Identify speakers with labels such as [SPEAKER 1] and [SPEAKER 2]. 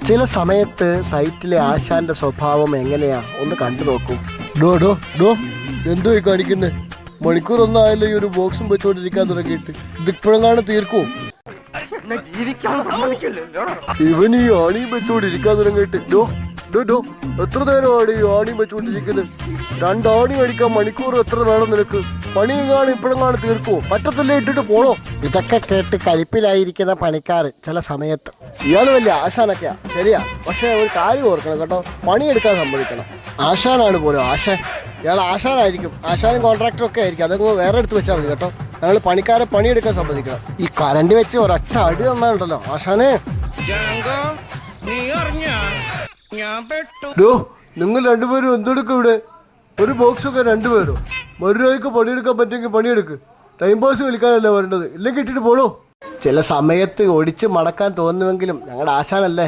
[SPEAKER 1] ചില സമയത്ത് സൈറ്റിലെ ആശാന്റെ സ്വഭാവം എങ്ങനെയാ ഒന്ന് കണ്ടു നോക്കൂ. എന്തോ ഈ കാണിക്കുന്നേ? മണിക്കൂർ ഒന്നായാലും ഈ ഒരു ബോക്സും വെച്ചോണ്ടിരിക്കാൻ തുടങ്ങിയിട്ട് ഇതിപ്പോഴെങ്ങാണ് തീർക്കൂ. ഇവൻ ഈ ആണിയും വെച്ചോണ്ടിരിക്കാൻ തുടങ്ങിയിട്ട് എത്ര നേരമാണ് ഈ ആണിയും വെച്ചോണ്ടിരിക്കുന്നത്? 2 ആണി മേടിക്കാൻ മണിക്കൂർ എത്ര വേണം നിനക്ക്? പണിയെങ്ങാണ് ഇപ്പോഴെങ്ങാണ് തീർക്കുവോ? പറ്റത്തല്ലേ, ഇട്ടിട്ട് പോണോ? ഇതൊക്കെ കേട്ട് കരിപ്പിലായിരിക്കുന്ന പണിക്കാർ ചില സമയത്ത് ഇയാൾ വലിയ ആശാനൊക്കെയാ, ശരിയാ. പക്ഷെ ഒരു കാര്യം ഓർക്കണം കേട്ടോ, പണിയെടുക്കാൻ സമ്മതിക്കണം. ആശാനാണ് പോലും ആശാൻ. ഇയാൾ ആശാനായിരിക്കും, ആശാനും കോൺട്രാക്ടറും ഒക്കെ ആയിരിക്കും. അതൊക്കെ വേറെ എടുത്ത് വെച്ചാൽ മതി കേട്ടോ. ഞങ്ങൾ പണിക്കാരെ പണിയെടുക്കാൻ സമ്മതിക്കണം. ഈ കരണ്ട് വെച്ച് ഒരൊറ്റ അടി തന്നാലുണ്ടല്ലോ ആശാനെ. നിങ്ങൾ രണ്ടുപേരും എന്തെടുക്കും ഇവിടെ? ഒരു ബോക്സൊക്കെ 2 പേരോ? മര്യാദയ്ക്ക് പണിയെടുക്കാൻ പറ്റുമെങ്കിൽ പണിയെടുക്ക്. ടൈം പാസ് കളിക്കാനല്ല വരേണ്ടത്, ഇല്ലെങ്കിൽ ഇട്ടിട്ട് പോളോ. ചില സമയത്ത് ഒടിച്ച് മടക്കാൻ തോന്നുമെങ്കിലും ഞങ്ങളുടെ ആശാനല്ലേ